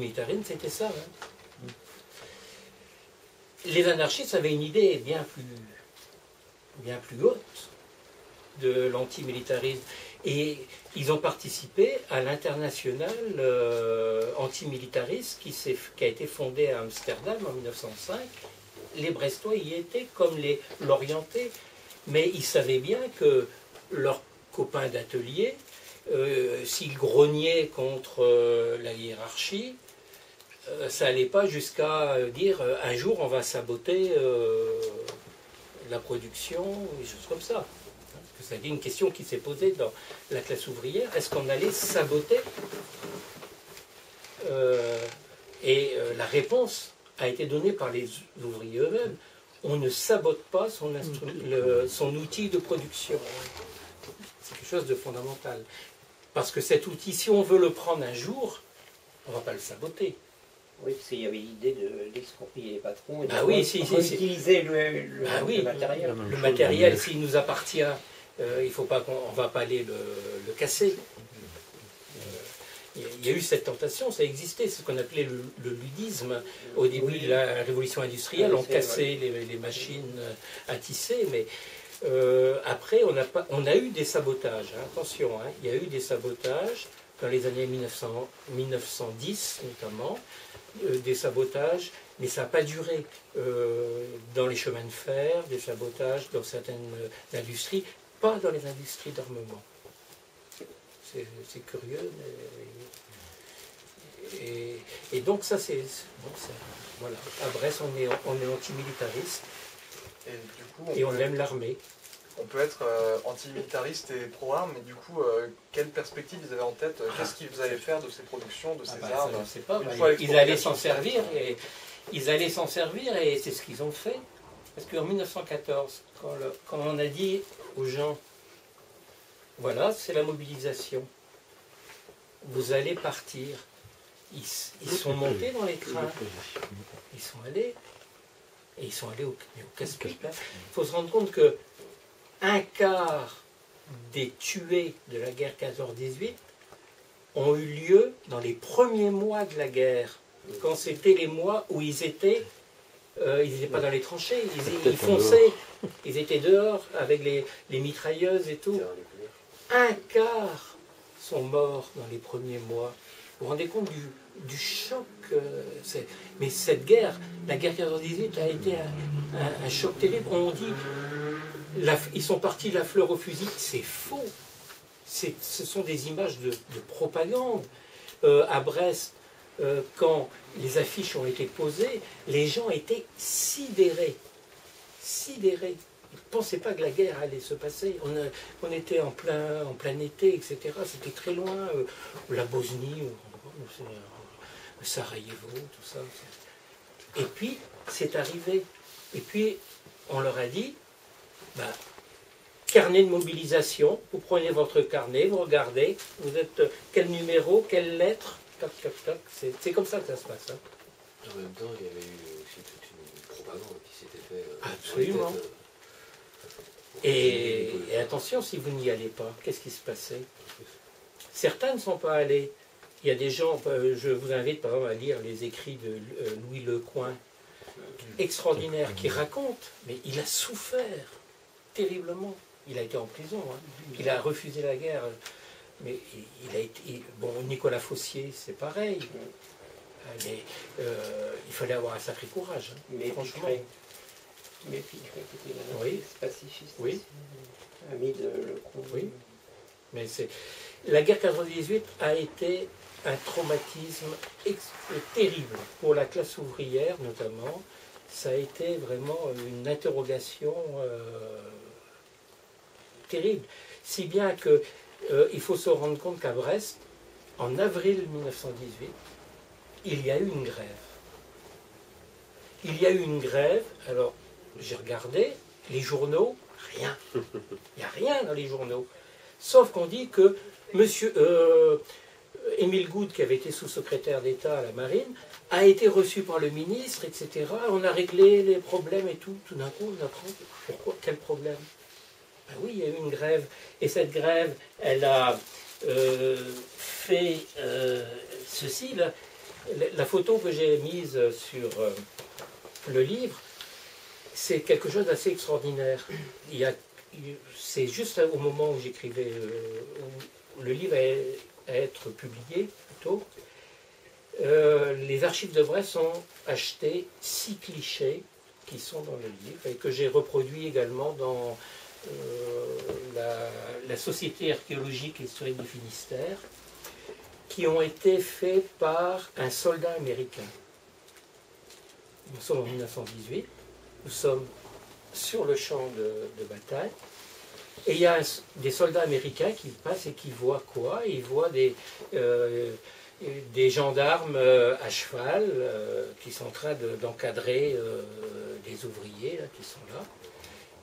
Militarisme, c'était ça. Les anarchistes avaient une idée bien plus haute de l'antimilitarisme. Et ils ont participé à l'international antimilitariste qui a été fondé à Amsterdam en 1905. Les Brestois y étaient comme les Lorientais, mais ils savaient bien que leurs copains d'atelier, s'ils grognaient contre la hiérarchie, ça n'allait pas jusqu'à dire un jour on va saboter la production, des choses comme ça. C'est une question qui s'est posée dans la classe ouvrière. Est-ce qu'on allait saboter la réponse a été donnée par les ouvriers eux-mêmes. On ne sabote pas son outil de production. C'est quelque chose de fondamental. Parce que cet outil, si on veut le prendre un jour, on ne va pas le saboter. Oui, parce qu'il y avait l'idée d'exproprier les patrons et de utiliser le matériel. Le matériel, s'il nous appartient, il faut pas on ne va pas aller le casser. Il y a eu cette tentation, ça existait, c'est ce qu'on appelait le ludisme. Au début de la révolution industrielle, on cassait les machines à tisser, mais après, on a eu des sabotages. Hein, attention, hein, il y a eu des sabotages dans les années 1910 notamment, des sabotages, mais ça n'a pas duré. Dans les chemins de fer, des sabotages dans certaines industries, pas dans les industries d'armement. C'est curieux. Et donc ça, c'est... Bon, voilà. À Brest, on est antimilitariste. Et on aime l'armée. On peut être antimilitariste et pro-armes, mais du coup, quelle perspective vous avez en tête? Qu'est-ce qu'ils allaient faire de ces productions, de ces armes? Je ne sais pas. Ils allaient s'en servir, et c'est ce qu'ils ont fait. Parce qu'en 1914, quand on a dit aux gens, voilà, c'est la mobilisation, vous allez partir, ils sont montés dans les trains, ils sont allés, et ils sont allés au casse-pipe. Il faut se rendre compte que un quart des tués de la guerre 14-18 ont eu lieu dans les premiers mois de la guerre, quand c'était les mois où ils n'étaient pas dans les tranchées, ils fonçaient, ils étaient dehors avec les mitrailleuses et tout. Un quart sont morts dans les premiers mois. Vous vous rendez compte du choc mais cette guerre, la guerre 14-18 a été un choc terrible. On dit, ils sont partis la fleur au fusil, c'est faux. Ce sont des images de propagande. À Brest, quand les affiches ont été posées, les gens étaient sidérés. Sidérés. Ils ne pensaient pas que la guerre allait se passer. On était en plein été, etc. C'était très loin. La Bosnie, Sarajevo, tout ça. Et puis, c'est arrivé. Et puis, on leur a dit, carnet de mobilisation, vous prenez votre carnet, vous regardez, vous êtes quel numéro, quelle lettre, toc, toc, toc. C'est comme ça que ça se passe. Hein. En même temps, il y avait eu aussi toute une propagande qui s'était faite. Absolument. Et attention, si vous n'y allez pas, qu'est-ce qui se passait? Certains ne sont pas allés. Il y a des gens, je vous invite par exemple à lire les écrits de Louis Lecoing, extraordinaire, qui raconte, mais il a souffert terriblement. Il a été en prison, hein. Il a refusé la guerre, mais il a été... Bon, Nicolas Fossier, c'est pareil. Mais il fallait avoir un sacré courage, hein, mais franchement. Mais puis, qui était oui. pacifiste, oui. Ami de Lecomte. Oui, mais la guerre 98 a été un traumatisme terrible pour la classe ouvrière notamment. Ça a été vraiment une interrogation terrible. Si bien que il faut se rendre compte qu'à Brest, en avril 1918, il y a eu une grève. Il y a eu une grève, alors j'ai regardé, les journaux, rien. Il n'y a rien dans les journaux. Sauf qu'on dit que monsieur Émile Goude, qui avait été sous-secrétaire d'État à la Marine, a été reçu par le ministre, etc. On a réglé les problèmes et tout. Tout d'un coup, on apprend. Pourquoi? Quel problème? Ben oui, il y a eu une grève. Et cette grève, elle a fait ceci, là. La photo que j'ai mise sur le livre, c'est quelque chose d'assez extraordinaire. C'est juste au moment où j'écrivais, où le livre allait être publié, plutôt, les archives de Brest ont acheté 6 clichés qui sont dans le livre et que j'ai reproduits également dans la Société archéologique et historique du Finistère, qui ont été faits par un soldat américain. Nous sommes en 1918, nous sommes sur le champ de bataille, et il y a des soldats américains qui passent et qui voient quoi? Ils voient des gendarmes à cheval qui sont en train d'encadrer des ouvriers là, qui sont là.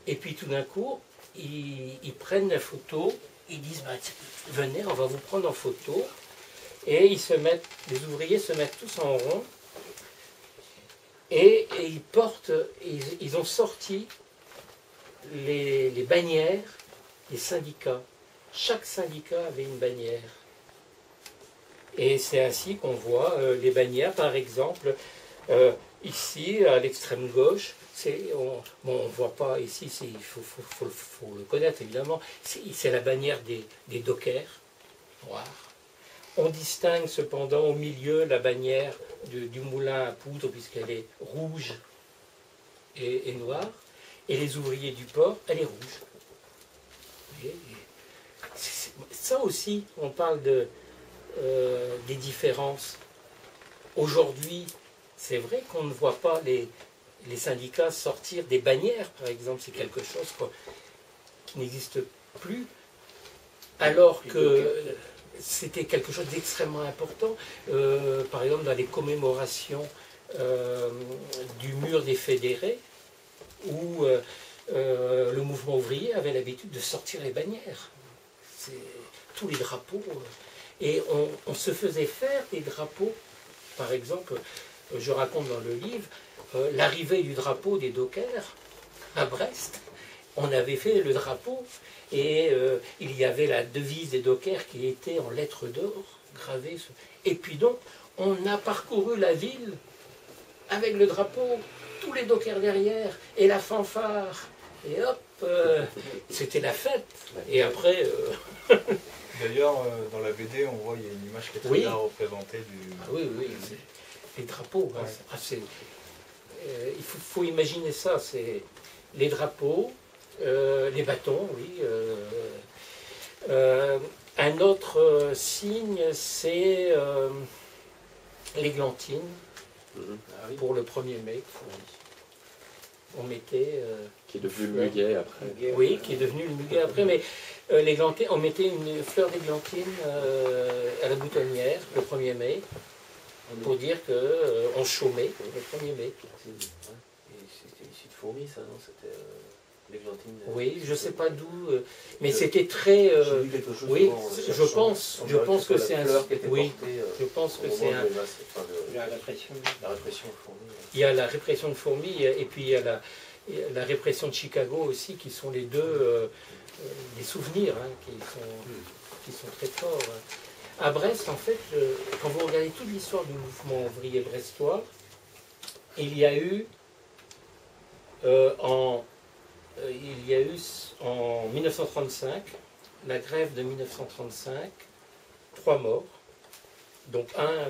Et puis tout d'un coup, ils prennent la photo, ils disent bah, venez, on va vous prendre en photo. Et les ouvriers se mettent tous en rond et ils ont sorti les bannières des syndicats. Chaque syndicat avait une bannière. Et c'est ainsi qu'on voit les bannières, par exemple, ici, à l'extrême gauche, on ne voit pas ici, il faut le connaître évidemment, c'est la bannière des dockers noirs. On distingue cependant au milieu la bannière du moulin à poudre, puisqu'elle est rouge et noire, et les ouvriers du port, elle est rouge. Ça aussi, on parle des différences. Aujourd'hui, c'est vrai qu'on ne voit pas les syndicats sortir des bannières, par exemple, c'est quelque chose qui n'existe plus, alors que c'était quelque chose d'extrêmement important. Par exemple, dans les commémorations du mur des fédérés, où le mouvement ouvrier avait l'habitude de sortir les bannières. Tous les drapeaux. Et on se faisait faire des drapeaux. Par exemple, je raconte dans le livre, l'arrivée du drapeau des dockers à Brest. On avait fait le drapeau et il y avait la devise des dockers qui était en lettres d'or gravée. Et puis donc, on a parcouru la ville avec le drapeau, tous les dockers derrière et la fanfare. Et hop, c'était la fête. Et après... D'ailleurs, dans la BD, on voit il y a une image qui est très bien représentée du... Ah oui, oui, les drapeaux. Ouais. Il faut imaginer ça, c'est les drapeaux, les bâtons, oui. Un autre signe, c'est l'églantine, pour le 1er mai. On mettait... qui est devenu le muguet après. Oui, qui est devenu le muguet après, mais l'églantine, on mettait une fleur d'églantine à la boutonnière le 1er mai, pour dire qu'on chômait le 1er mai. C'était issu de fourmis, ça, non? C'était l'églantine. Oui, je ne sais pas d'où, mais c'était très... oui, je pense que c'est un... Oui, je pense que c'est un... La répression. La répression de fourmis. Il y a la répression de fourmis, et puis il y a la répression de Chicago aussi, qui sont les deux des souvenirs qui sont très forts. À Brest, en fait, quand vous regardez toute l'histoire du mouvement ouvrier brestois, il y a eu en 1935, la grève de 1935, 3 morts, donc un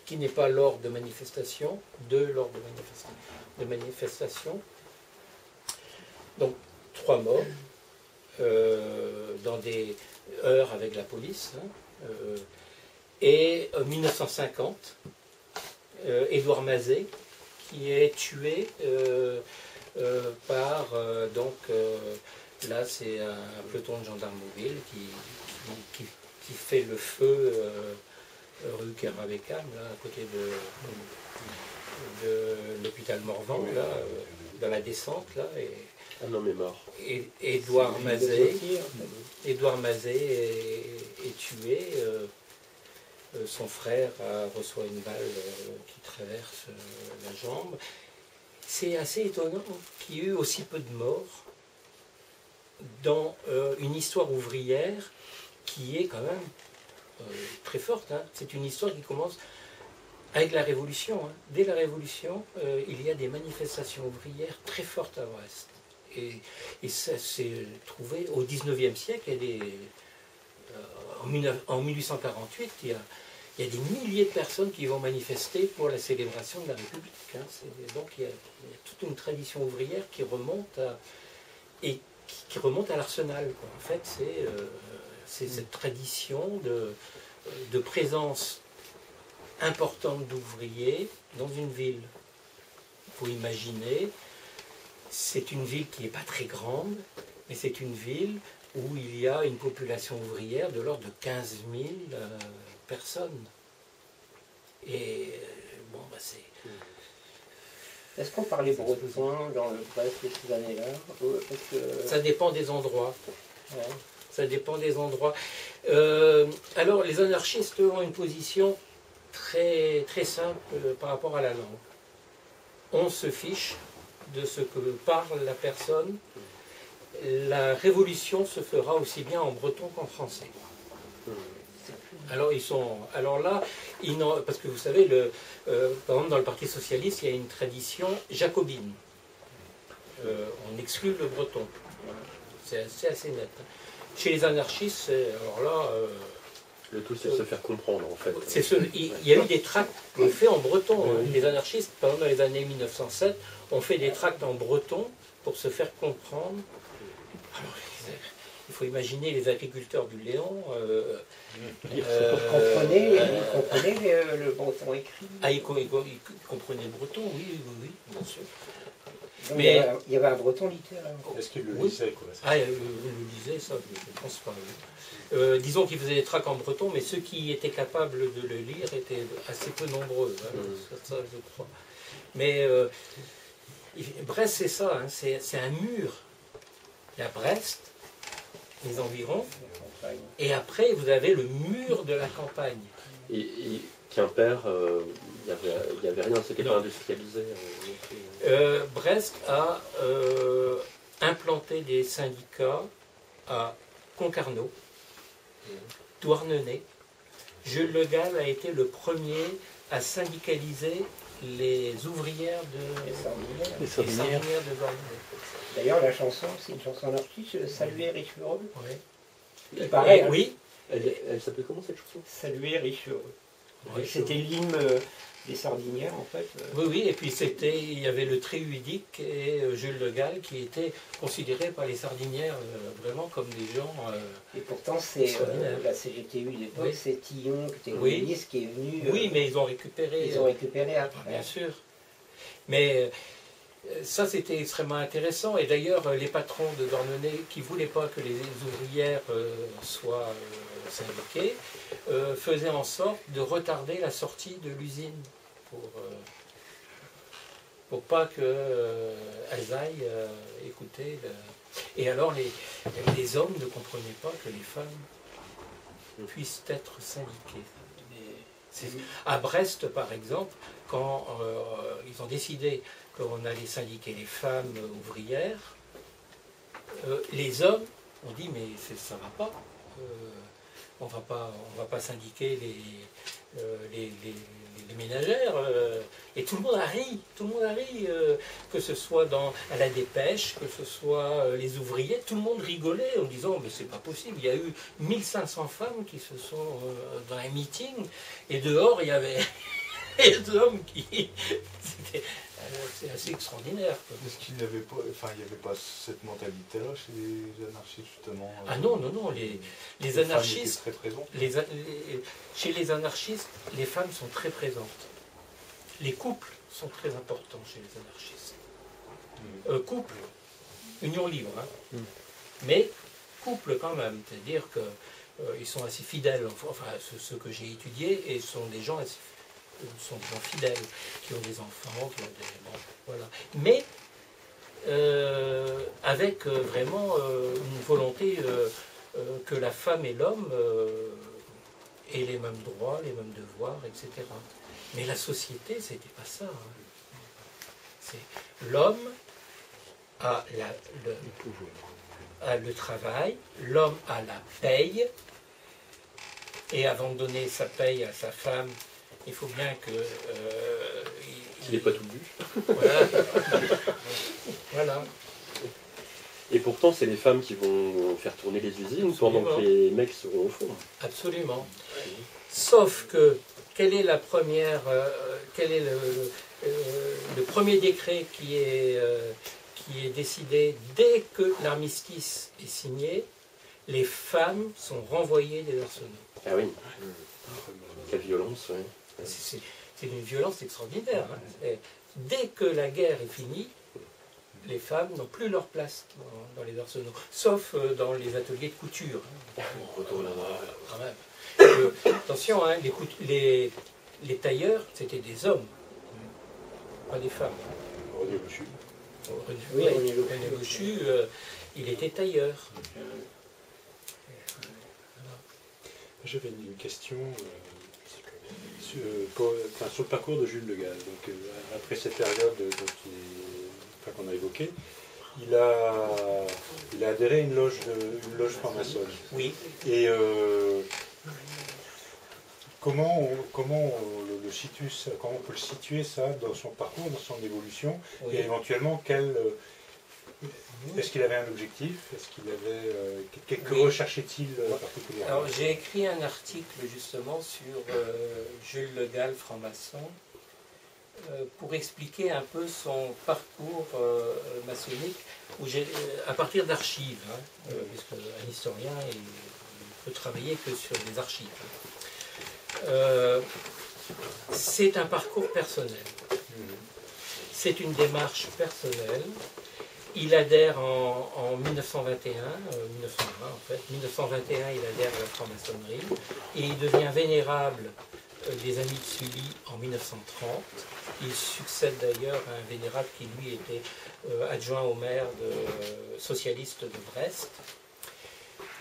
qui n'est pas lors de manifestation, 2 lors de manifestation, donc 3 morts, dans des heurts avec la police, et 1950, Édouard Mazet, qui est tué par, là c'est un peloton de gendarmes mobiles qui fait le feu rue Kerabekam, là, à côté de l'hôpital Morvan, là, dans la descente, là, un homme est mort. Et Édouard Mazet est tué. Son frère reçoit une balle qui traverse la jambe. C'est assez étonnant qu'il y ait eu aussi peu de morts dans une histoire ouvrière qui est quand même très forte. Hein. C'est une histoire qui commence Avec la Révolution, hein. Dès la Révolution, il y a des manifestations ouvrières très fortes à Brest. Et ça s'est trouvé au XIXe siècle, en 1848, il y a des milliers de personnes qui vont manifester pour la célébration de la République. Hein. Donc il y a toute une tradition ouvrière qui remonte à l'Arsenal. En fait, c'est cette tradition de présence importante d'ouvriers dans une ville. Il faut imaginer, c'est une ville qui n'est pas très grande, mais c'est une ville où il y a une population ouvrière de l'ordre de 15 000 personnes. Et bon, bah c'est... Est-ce qu'on parlait breton dans le Brest de ces années-là? Parce que... Ça dépend des endroits. Ouais. Ça dépend des endroits. Alors, les anarchistes ont une position très, très simple par rapport à la langue. On se fiche de ce que parle la personne. La révolution se fera aussi bien en breton qu'en français. Alors là, parce que vous savez, par exemple dans le Parti socialiste, il y a une tradition jacobine. On exclut le breton. C'est assez net. Chez les anarchistes, alors là... le tout, c'est de se faire comprendre, en fait. Il y a eu des tracts faits en breton. Hein. Les anarchistes, par exemple, dans les années 1907, ont fait des tracts en breton pour se faire comprendre. Alors, il faut imaginer les agriculteurs du Léon. Ils comprenaient le breton écrit. Ah, ils comprenaient le breton, oui, bien sûr. Donc, Mais il y avait un breton littéraire. Est-ce qu'il le Oui. lisait, quoi? Ah, il le lisait, ça, je ne pense pas. Disons qu'ils faisaient des tracts en breton, mais ceux qui étaient capables de le lire étaient assez peu nombreux, hein, ça je crois. Mais Brest, c'est ça, hein, c'est un mur. Il y a Brest, les environs, et après vous avez le mur de la campagne. Et Quimper, il n'y avait rien, c'était pas industrialisé. Brest a implanté des syndicats à Concarneau, Douarnenez. Jules Le Gall a été le premier à syndicaliser les ouvrières Les sardinières de Douarnenez. D'ailleurs, la chanson, c'est une chanson anarchiste, Saluer riche heureux. Ouais. Il paraît, hein. Oui. Elle s'appelait comment cette chanson? Saluer riche heureux. Ouais, C'était l'hymne des sardinières, en fait. Oui, et puis il y avait le Tréhuidique et Jules Le Gall qui étaient considérés par les sardinières vraiment comme des gens... Et pourtant, c'est extraordinaire. la CGTU de l'époque, Oui. c'est Tillon, qui était Oui. communiste, qui est venu... Oui, mais ils ont récupéré... Ils ont récupéré après. Bien sûr. Mais ça, c'était extrêmement intéressant. Et d'ailleurs, les patrons de Douarnenez, qui ne voulaient pas que les ouvrières soient syndiquées, faisaient en sorte de retarder la sortie de l'usine pour pas qu'elles aillent écouter. Et alors, les hommes ne comprenaient pas que les femmes puissent être syndiquées. À Brest, par exemple, quand ils ont décidé qu'on allait syndiquer les femmes ouvrières, les hommes ont dit mais ça ne va pas. On va pas syndiquer les ménagères. Et tout le monde a ri, que ce soit à la dépêche, que ce soit les ouvriers, tout le monde rigolait en disant mais c'est pas possible. Il y a eu 1500 femmes qui se sont dans un meeting et dehors il y avait des hommes qui... C'est assez extraordinaire. Est-ce qu'il n'y avait pas, il y avait pas cette mentalité-là chez les anarchistes justement? Ah non, les anarchistes, très présents. Chez les anarchistes, les femmes sont très présentes. Les couples sont très importants chez les anarchistes. Couple, union libre, hein. Mais couple quand même, c'est-à-dire qu'ils sont assez fidèles, enfin ceux que j'ai étudiés, et sont des gens fidèles, qui ont des enfants, qui ont des... Bon, voilà. Mais avec vraiment une volonté que la femme et l'homme aient les mêmes droits, les mêmes devoirs, etc. Mais la société, c'était pas ça. Hein. L'homme a le travail, l'homme a la paye, et avant de donner sa paye à sa femme, il faut bien que... Il n'est pas tout vu. Voilà. Voilà. Et pourtant, c'est les femmes qui vont faire tourner les usines pendant que les mecs seront au fond. Absolument. Sauf que, quel est le premier décret qui est décidé dès que l'armistice est signé? Les femmes sont renvoyées des arsenaux. Ah oui. Quelle violence, oui. C'est une violence extraordinaire. Hein. Dès que la guerre est finie, les femmes n'ont plus leur place dans les arsenaux, sauf dans les ateliers de couture. On retourne là-bas. Quand même. Attention, hein, les tailleurs, c'était des hommes, pas des femmes. René Bouchu. Oui, René Bouchu, il était tailleur. J'avais une question sur le parcours de Jules Le Gall. Donc, après cette période qu'on a évoquée, il a adhéré à une loge franc-maçonne. Oui. Et comment on le situe, comment on peut le situer ça dans son parcours, dans son évolution, Oui. et éventuellement est-ce qu'il avait un objectif? Est-ce qu'il avait que Oui. recherchait-il particulièrement? Alors j'ai écrit un article justement sur Jules Le Gall, franc-maçon, pour expliquer un peu son parcours maçonnique, à partir d'archives, hein, puisque un historien il peut travailler que sur des archives. C'est un parcours personnel. C'est une démarche personnelle. Il adhère en 1921, 1920 en fait. 1921, il adhère à la franc-maçonnerie et il devient vénérable des Amis de Sully en 1930. Il succède d'ailleurs à un vénérable qui lui était adjoint au maire socialiste de Brest.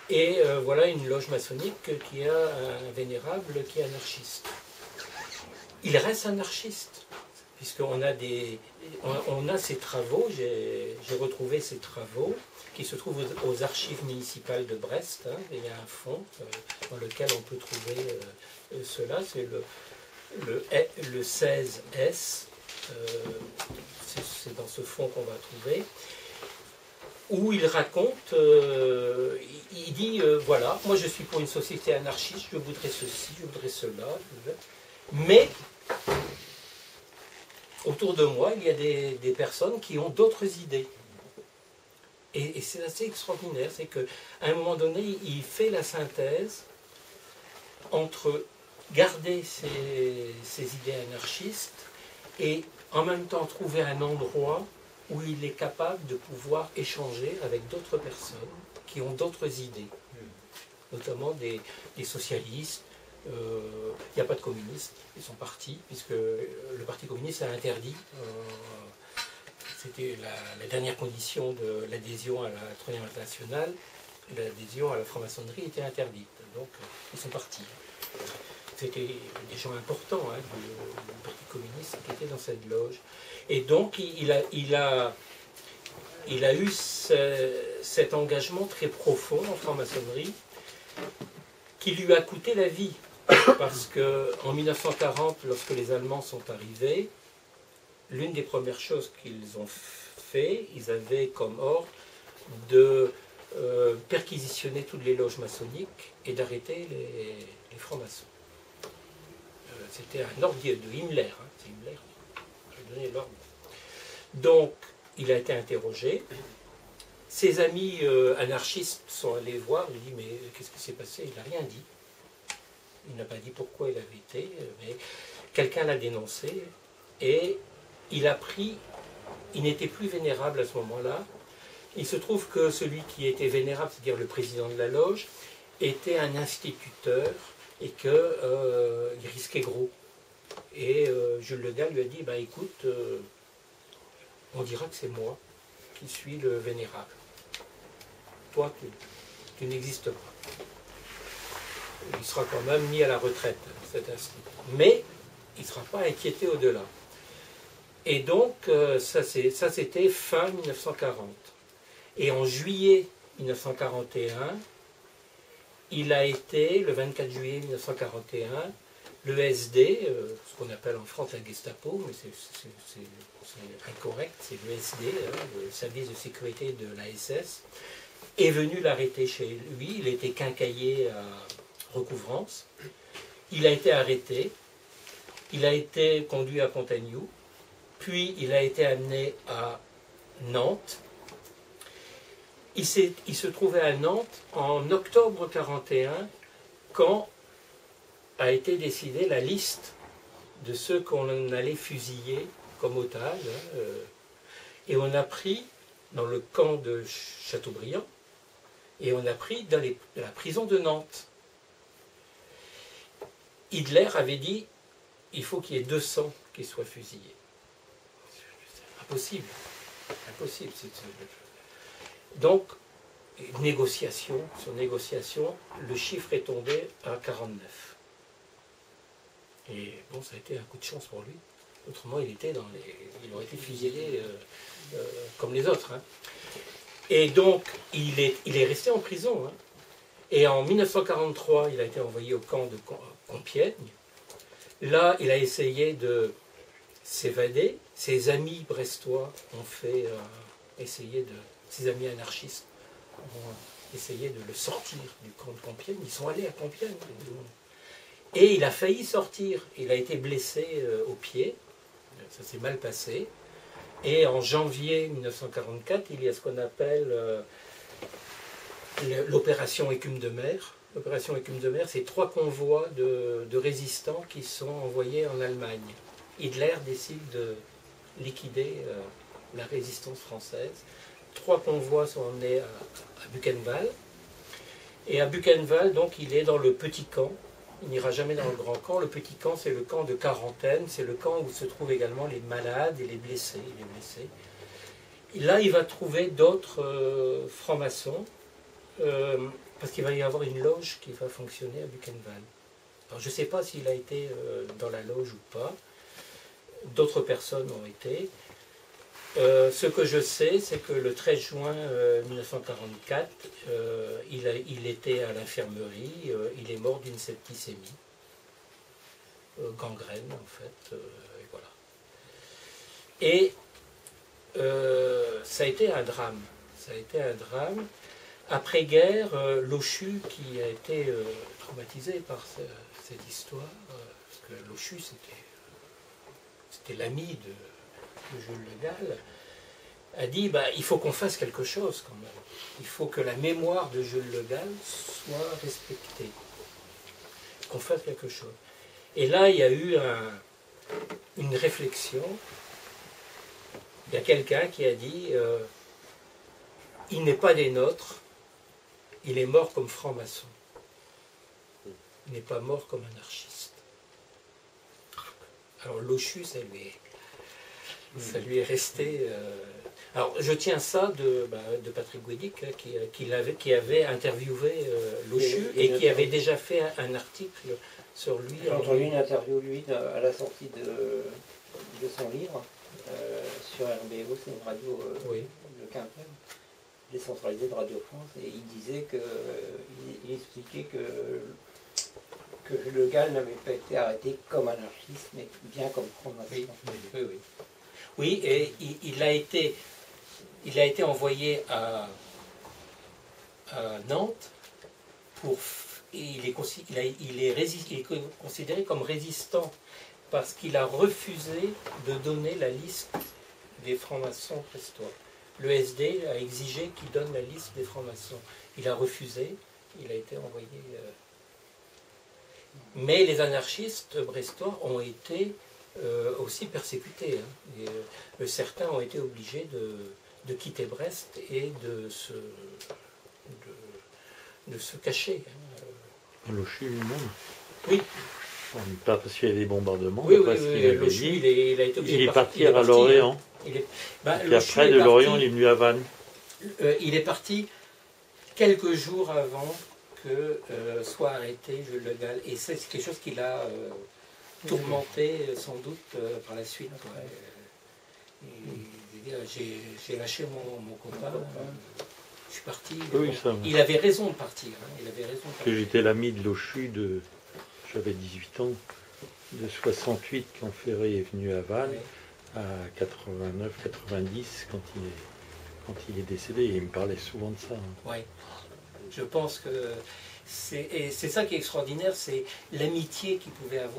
Et voilà une loge maçonnique qui a un vénérable qui est anarchiste. Il reste anarchiste, puisqu'on a ses travaux, j'ai retrouvé ses travaux, qui se trouvent aux archives municipales de Brest. Hein, et il y a un fonds dans lequel on peut trouver cela, c'est le 16S, c'est dans ce fonds qu'on va trouver, où il raconte, il dit, voilà, moi je suis pour une société anarchiste, je voudrais ceci, je voudrais cela, mais autour de moi, il y a des personnes qui ont d'autres idées. Et c'est assez extraordinaire, c'est qu'à un moment donné, il fait la synthèse entre garder ses idées anarchistes et en même temps trouver un endroit où il est capable de pouvoir échanger avec d'autres personnes qui ont d'autres idées, notamment des socialistes. Il n'y a pas de communistes, ils sont partis, puisque le Parti communiste a interdit. C'était la dernière condition de l'adhésion à la Troisième Internationale, l'adhésion à la franc-maçonnerie était interdite. Donc ils sont partis. C'était des gens importants hein, du Parti communiste qui étaient dans cette loge. Et donc il a eu cet engagement très profond en franc-maçonnerie qui lui a coûté la vie. Parce qu'en 1940, lorsque les Allemands sont arrivés, l'une des premières choses qu'ils ont fait, ils avaient comme ordre de perquisitionner toutes les loges maçonniques et d'arrêter les francs-maçons. C'était un ordre de Himmler, hein, c'est Himmler qui a donné l'ordre. Donc, il a été interrogé. Ses amis anarchistes sont allés voir, il dit mais qu'est-ce qui s'est passé? Il n'a rien dit. Il n'a pas dit pourquoi il avait été, mais quelqu'un l'a dénoncé et il n'était plus vénérable à ce moment-là. Il se trouve que celui qui était vénérable, c'est-à-dire le président de la loge, était un instituteur et qu'il risquait gros. Et Jules Le Gall lui a dit, bah, écoute, on dira que c'est moi qui suis le vénérable. Toi, tu n'existes pas. Il sera quand même mis à la retraite, cet institut. Mais il ne sera pas inquiété au-delà. Et donc, ça c'était fin 1940. Et en juillet 1941, il a été, le 24 juillet 1941, Le SD, ce qu'on appelle en France la Gestapo, mais c'est incorrect, c'est le SD, le service de sécurité de la SS, est venu l'arrêter chez lui. Il était quincailler à recouvrance. Il a été arrêté. Il a été conduit à Pontagnoux. Puis il a été amené à Nantes. Il se trouvait à Nantes en octobre 1941, quand a été décidée la liste de ceux qu'on allait fusiller comme otages. Et on a pris dans le camp de Chateaubriand, et on a pris dans la prison de Nantes. Hitler avait dit, il faut qu'il y ait 200 qui soient fusillés. C'est impossible. Impossible. Donc, négociation sur négociation, le chiffre est tombé à 49. Et bon, ça a été un coup de chance pour lui. Autrement, il aurait été fusillé comme les autres. Hein. Et donc, il est resté en prison. Hein. Et en 1943, il a été envoyé au camp de Compiègne. Là, il a essayé de s'évader. Ses amis brestois ont ses amis anarchistes ont essayé de le sortir du camp de Compiègne. Ils sont allés à Compiègne. Et il a failli sortir. Il a été blessé au pied. Ça s'est mal passé. Et en janvier 1944, il y a ce qu'on appelle l'opération Écume de mer. L'opération Écume de mer, c'est 3 convois de résistants qui sont envoyés en Allemagne. Hitler décide de liquider la résistance française. 3 convois sont emmenés à Buchenwald. Et à Buchenwald, donc, il est dans le petit camp. Il n'ira jamais dans le grand camp. Le petit camp, c'est le camp de quarantaine. C'est le camp où se trouvent également les malades et les blessés. Et là, il va trouver d'autres francs-maçons, parce qu'il va y avoir une loge qui va fonctionner à Buchenwald. Alors, je ne sais pas s'il a été dans la loge ou pas. D'autres personnes ont été. Ce que je sais, c'est que le 13 juin 1944, il était à l'infirmerie, il est mort d'une septicémie, gangrène en fait, et voilà. Et ça a été un drame. Ça a été un drame. Après-guerre, Lochu, qui a été traumatisé par cette histoire, parce que Lochu, c'était l'ami de Jules Le Gall, a dit il faut qu'on fasse quelque chose quand même. Il faut que la mémoire de Jules Le Gall soit respectée. Qu'on fasse quelque chose. Et là, il y a eu une réflexion. Il y a quelqu'un qui a dit il n'est pas des nôtres, il est mort comme franc-maçon. Il n'est pas mort comme anarchiste. Alors Lochu, ça lui est resté. Alors je tiens ça de Patrick Guédic, qui avait interviewé Lochu et qui avait déjà fait un article sur lui. J'ai entendu une interview, lui, à la sortie de son livre sur RBO, c'est une radio de Quimper, décentralisée de Radio France, et il disait il expliquait que Le Gall n'avait pas été arrêté comme anarchiste, mais bien comme franc-maçon. Oui, et il a été envoyé à Nantes il est considéré comme résistant parce qu'il a refusé de donner la liste des francs-maçons brestois. Le SD a exigé qu'il donne la liste des francs-maçons. Il a refusé, il a été envoyé. Mais les anarchistes brestois ont été aussi persécutés. Hein. Et, certains ont été obligés de quitter Brest et de se cacher. Lochu lui-même. Oui. Pas parce qu'il y avait des bombardements, oui, parce qu'il avait Lochu, dit. il a été obligé de partir à Lorient. Et après, de Lorient, il est venu à Vannes. Il est parti quelques jours avant que soit arrêté Jules Le Gall. Et c'est quelque chose qui l'a tourmenté sans doute par la suite. J'ai lâché mon copain. Je suis parti. Oui, il avait raison de partir. Hein, il avait raison de partir. J'étais l'ami de Lochu, j'avais 18 ans. de 68 quand Ferré est venu à Vannes, Oui. à 89, 90 quand il est décédé. Et il me parlait souvent de ça. Oui. Je pense que c'est ça qui est extraordinaire, c'est l'amitié qu'il pouvait avoir.